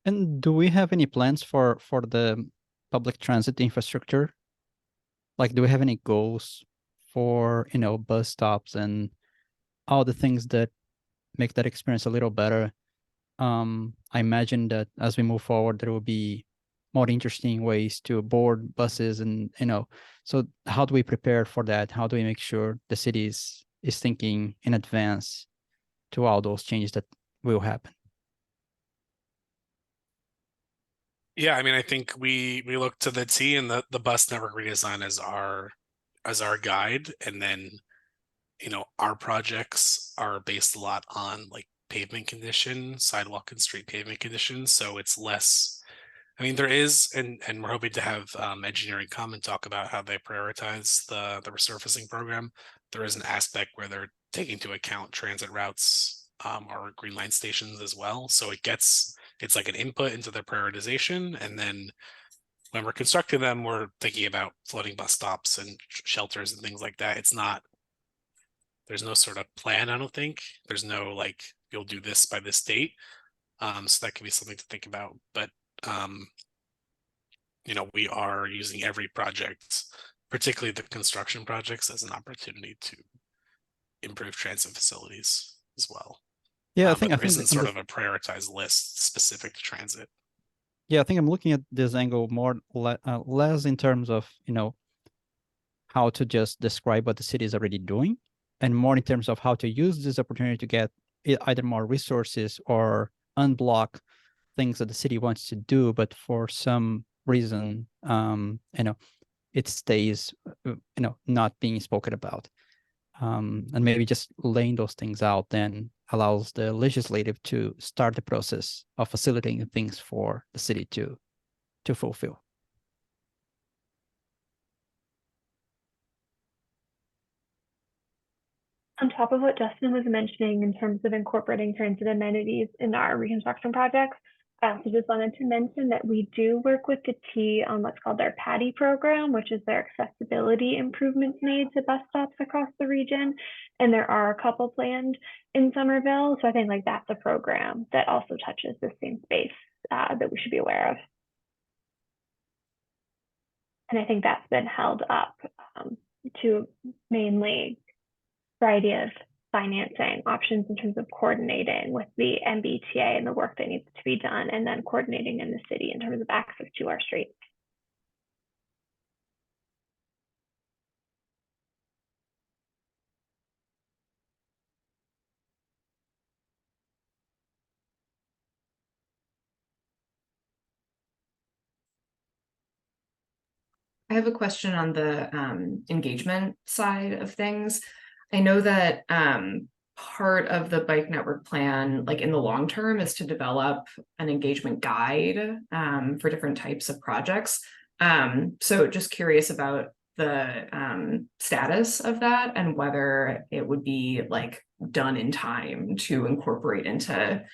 And do we have any plans for the public transit infrastructure? Like, do we have any goals for, bus stops and all the things that make that experience a little better? I imagine that as we move forward, there will be more interesting ways to board buses and, so how do we prepare for that? How do we make sure the city is thinking in advance to all those changes that will happen? Yeah, I mean, I think we look to the T and the bus network redesign as our guide, and then our projects are based a lot on like pavement condition, sidewalk and street pavement conditions, so it's less. I mean, there is, and we're hoping to have engineering come and talk about how they prioritize the resurfacing program. There is an aspect where they're taking into account transit routes or green line stations as well, so it's like an input into their prioritization, and then when we're constructing them, we're thinking about floating bus stops and shelters and things like that. There's no sort of plan, I don't think. There's no like, you'll do this by this date. So that could be something to think about. But we are using every project, particularly the construction projects, as an opportunity to improve transit facilities as well. Yeah, I but think there isn't sort of a prioritized list specific to transit. Yeah, I think I'm looking at this angle more less in terms of how to just describe what the city is already doing, and more in terms of how to use this opportunity to get either more resources or unblock things that the city wants to do, but for some reason, it stays, not being spoken about. And maybe just laying those things out then allows the legislative to start the process of facilitating things for the city to fulfill. On top of what Justin was mentioning in terms of incorporating transit amenities in our reconstruction projects, I also just wanted to mention that we do work with the T on what's called their PADI program, which is their accessibility improvements made to bus stops across the region. And there are a couple planned in Somerville. So I think like that's a program that also touches the same space that we should be aware of. And I think that's been held up to mainly variety of financing options in terms of coordinating with the MBTA and the work that needs to be done, and then coordinating in the city in terms of access to our streets. I have a question on the engagement side of things. I know that part of the bike network plan, like in the long term, is to develop an engagement guide for different types of projects. So just curious about the status of that and whether it would be like done in time to incorporate into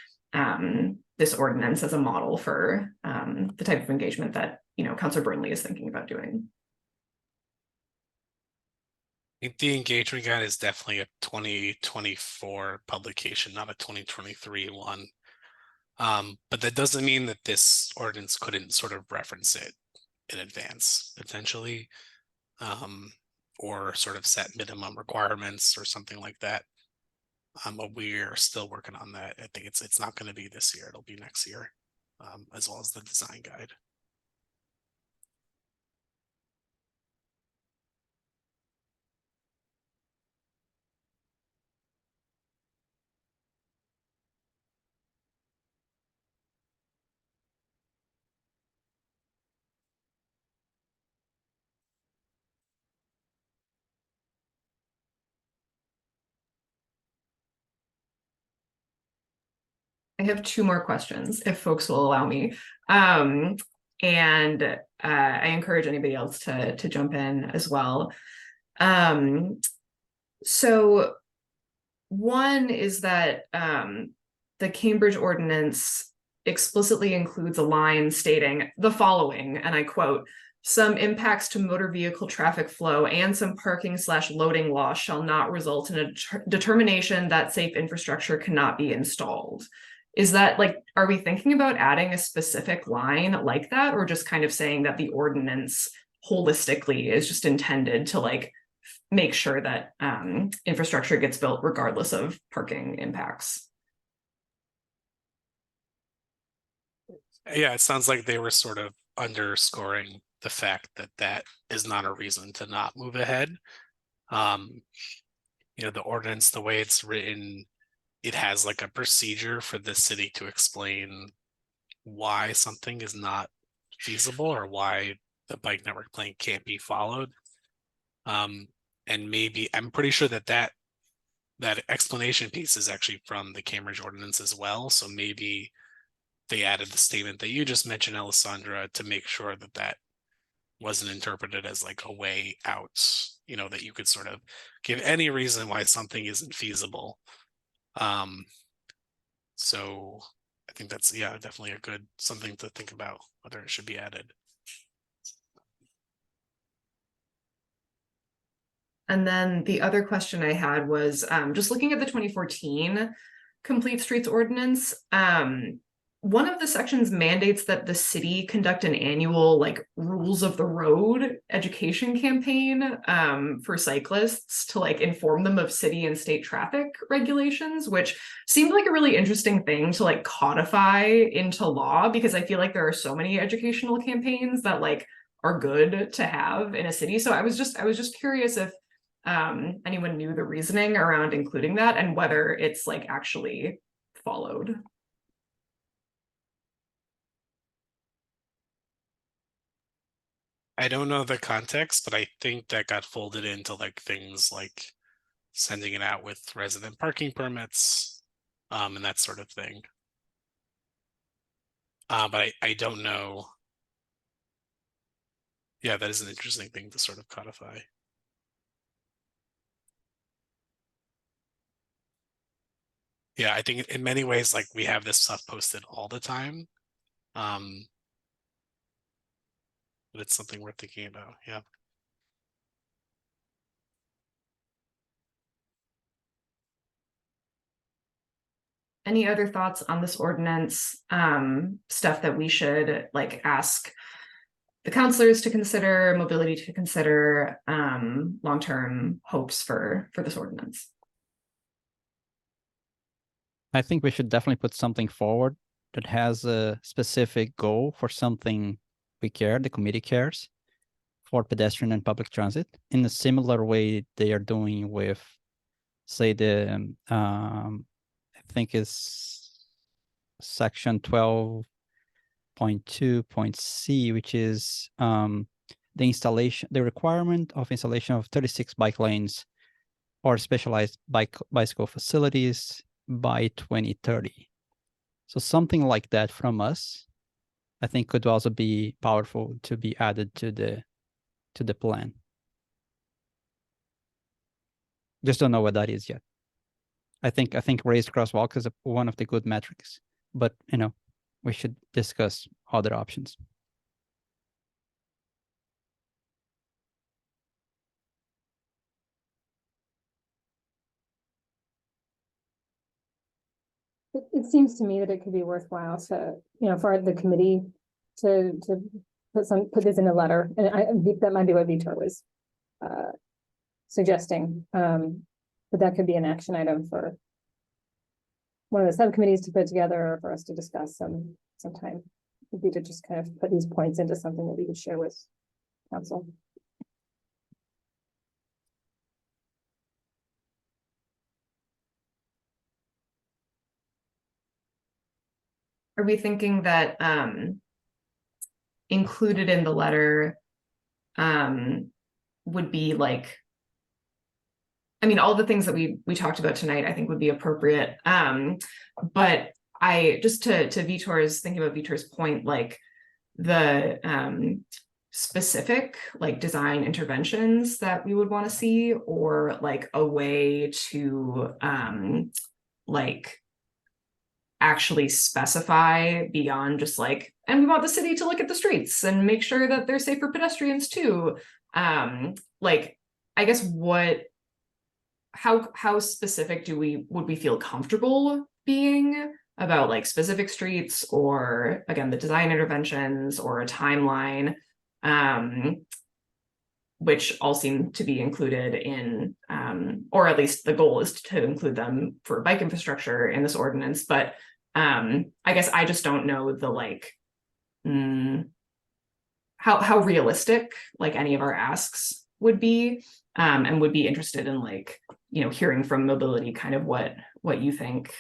this ordinance as a model for the type of engagement that Councilor Burnley is thinking about doing. think the engagement guide is definitely a 2024 publication, not a 2023 one. But that doesn't mean that this ordinance couldn't sort of reference it in advance, potentially, or sort of set minimum requirements or something like that. But we're still working on that. I think it's not going to be this year; it'll be next year, as well as the design guide. I have two more questions, if folks will allow me. And I encourage anybody else to jump in as well. So one is that the Cambridge ordinance explicitly includes a line stating the following, and I quote, "Some impacts to motor vehicle traffic flow and some parking/loading loss shall not result in a determination that safe infrastructure cannot be installed." Is that like, are we thinking about adding a specific line like that, or just kind of saying that the ordinance holistically is just intended to like make sure that infrastructure gets built regardless of parking impacts? Yeah, it sounds like they were sort of underscoring the fact that that is not a reason to not move ahead. The ordinance, the way it's written, it has like a procedure for the city to explain why something is not feasible or why the bike network plan can't be followed. And maybe I'm pretty sure that explanation piece is actually from the Cambridge ordinance as well. So maybe they added the statement that you just mentioned, Alessandra, to make sure that that wasn't interpreted as like a way out, that you could sort of give any reason why something isn't feasible. So I think that's, definitely a good something to think about whether it should be added. And then the other question I had was just looking at the 2014 Complete Streets Ordinance. One of the sections mandates that the city conduct an annual like rules of the road education campaign for cyclists to like inform them of city and state traffic regulations, which seemed like a really interesting thing to like codify into law, because I feel like there are so many educational campaigns that like are good to have in a city. So I was just curious if anyone knew the reasoning around including that and whether it's like actually followed. I don't know the context, but I think that got folded into like things like sending it out with resident parking permits, and that sort of thing. But I don't know. Yeah, that is an interesting thing to sort of codify. Yeah, I think in many ways, like we have this stuff posted all the time. But it's something worth thinking about. Yeah. Any other thoughts on this ordinance, stuff that we should like ask the counselors to consider, mobility to consider, long-term hopes for this ordinance? I think we should definitely put something forward that has a specific goal for something we care, the committee cares, for pedestrian and public transit in a similar way they are doing with, say, the I think it's section 12.2.c, which is the requirement of installation of 36 bike lanes or specialized bicycle facilities by 2030. So something like that from us, I think, could also be powerful to be added to the plan. Just don't know what that is yet. I think raised crosswalk is one of the good metrics, but we should discuss other options. it seems to me that it could be worthwhile to, for the committee to put this in a letter, and that might be what Vitor was suggesting. But that could be an action item for one of the subcommittees to put together, or for us to discuss sometime. Would be to just kind of put these points into something that we could share with council. Are we thinking that included in the letter would be like, I mean, all the things that we talked about tonight, I think would be appropriate. But I just to Vitor's, thinking about Vitor's point, like the specific like design interventions that we would want to see, or like a way to like actually specify beyond just like, and we want the city to look at the streets and make sure that they're safe for pedestrians too. Like, I guess how specific would we feel comfortable being about like specific streets, or again, the design interventions, or a timeline, which all seem to be included in, or at least the goal is to include them for bike infrastructure in this ordinance. But I guess I just don't know the like, how realistic like any of our asks would be, and would be interested in like, hearing from mobility kind of what you think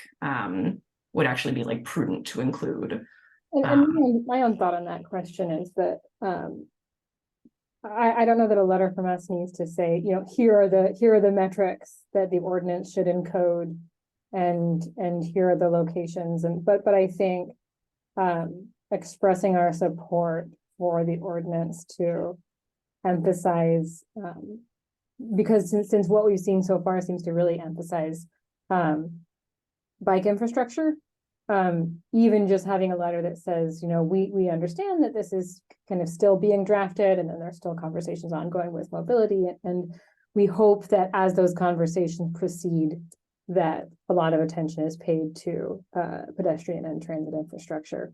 would actually be like prudent to include. And my own thought on that question is that I don't know that a letter from us needs to say, here are the metrics that the ordinance should encode, and here are the locations, but I think expressing our support for the ordinance to emphasize, because since what we've seen so far seems to really emphasize bike infrastructure, even just having a letter that says, we understand that this is kind of still being drafted, and then there's still conversations ongoing with mobility, and we hope that as those conversations proceed, that a lot of attention is paid to pedestrian and transit infrastructure.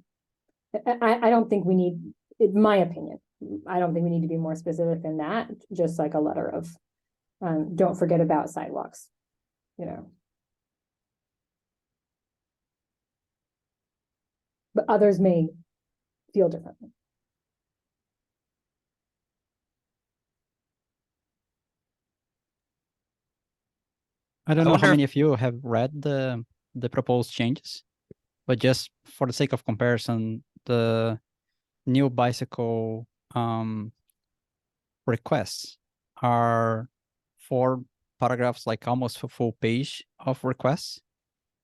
I don't think we need, in my opinion, I don't think we need to be more specific than that, just like a letter of don't forget about sidewalks, But others may feel differently. I don't I know wonder how if- many of you have read the proposed changes, but just for the sake of comparison, the new bicycle requests are 4 paragraphs, like almost a full page of requests.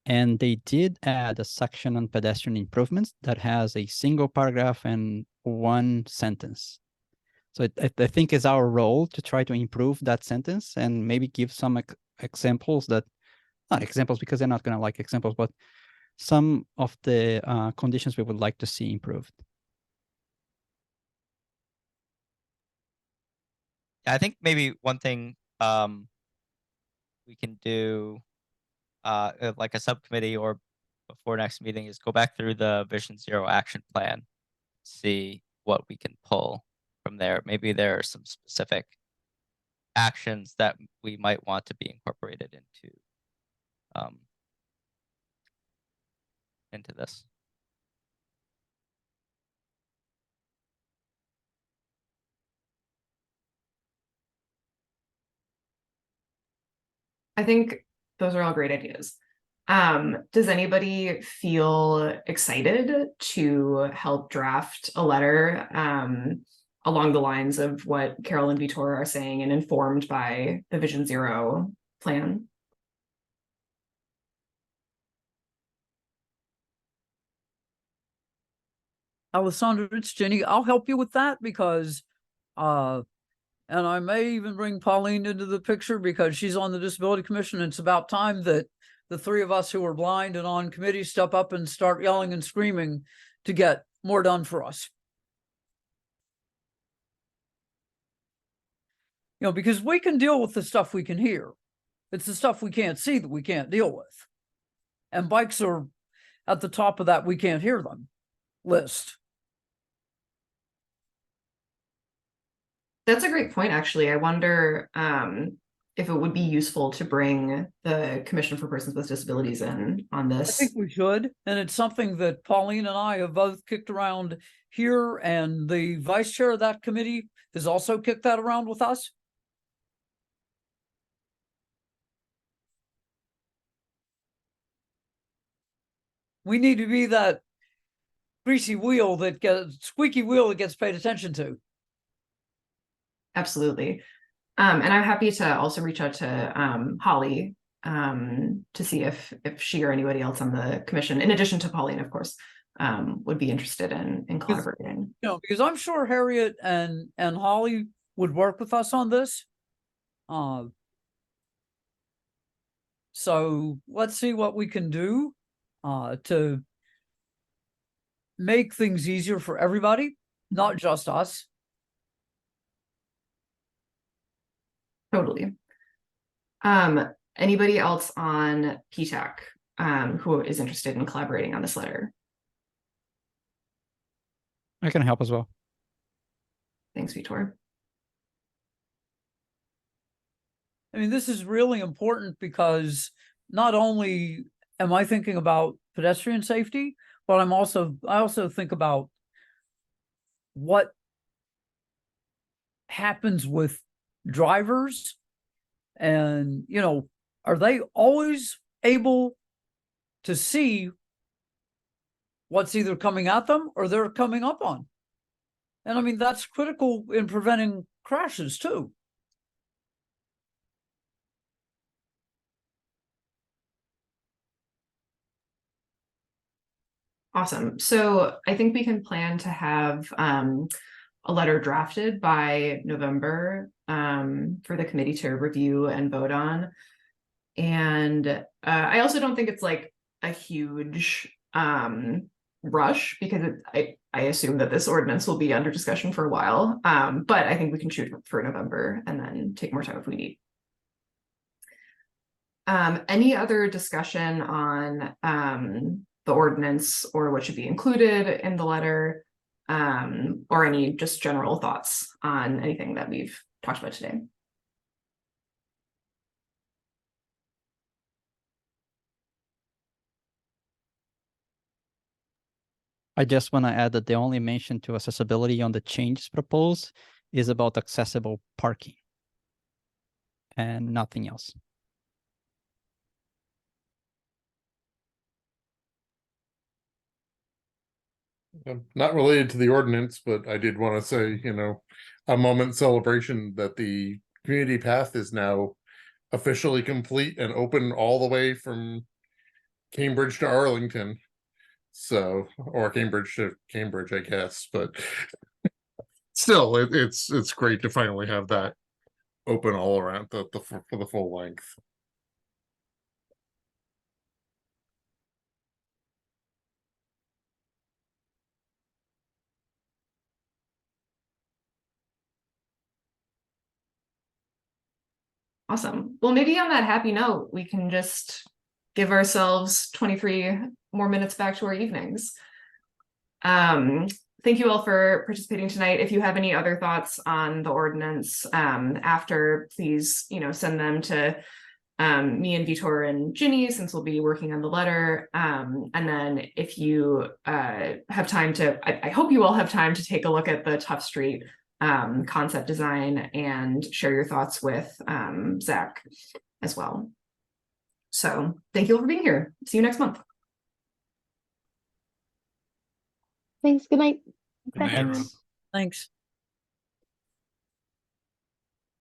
And they did add a section on pedestrian improvements that has a single paragraph and 1 sentence. So I think it's our role to try to improve that sentence and maybe give some examples that, not examples because they're not going to like examples, but some of the conditions we would like to see improved. I think maybe one thing we can do, like a subcommittee or before next meeting, is go back through the Vision Zero action plan, see what we can pull from there. Maybe there are some specific actions that we might want to be incorporated into this. I think those are all great ideas. Does anybody feel excited to help draft a letter along the lines of what Carol and Vitor are saying, and informed by the Vision Zero plan? Alessandra, it's Jenny. I'll help you with that because, and I may even bring Pauline into the picture because she's on the Disability Commission. And it's about time that the 3 of us who are blind and on committee step up and start yelling and screaming to get more done for us. Because we can deal with the stuff we can hear. It's the stuff we can't see that we can't deal with. And bikes are, at the top of that "we can't hear them" list. That's a great point, actually. I wonder if it would be useful to bring the Commission for Persons with Disabilities in on I this. think we should, and it's something that Pauline and I have both kicked around here, and the vice chair of that committee has also kicked that around with us. We need to be that greasy wheel that gets squeaky wheel that gets paid attention to. Absolutely. And I'm happy to also reach out to Holly to see if she or anybody else on the commission, in addition to Pauline, of course, would be interested in collaborating. You know, because I'm sure Harriet and Holly would work with us on this. So let's see what we can do to make things easier for everybody, not just us. Totally. Anybody else on PTAC who is interested in collaborating on this letter? I can help as well. Thanks, Vitor. I mean, this is really important because not only am I thinking about pedestrian safety, but I also think about what happens with drivers, and, you know, are they always able to see what's either coming at them or they're coming up on? And I mean, that's critical in preventing crashes too. Awesome. So I think we can plan to have a letter drafted by November for the committee to review and vote on. And I also don't think it's like a huge rush, because I assume that this ordinance will be under discussion for a while. But I think we can shoot for November and then take more time if we need. Any other discussion on the ordinance or what should be included in the letter, or any just general thoughts on anything that we've talked about today? I just want to add that the only mention to accessibility on the changes proposed is about accessible parking and nothing else. Not related to the ordinance, but I did want to say, you know, a moment celebration that the community path is now officially complete and open all the way from Cambridge to Arlington. So, or Cambridge to Cambridge, I guess, but still, it's great to finally have that open all around for the full length. Awesome. Well, maybe on that happy note, we can just give ourselves 23 more minutes back to our evenings. Thank you all for participating tonight. If you have any other thoughts on the ordinance after, please, send them to me and Vitor and Ginny, since we'll be working on the letter. And then if you have time to, I hope you all have time to take a look at the Tough Street concept design and share your thoughts with Zach as well. So thank you all for being here. See you next month. Thanks. Good night. Good night, everyone. Thanks.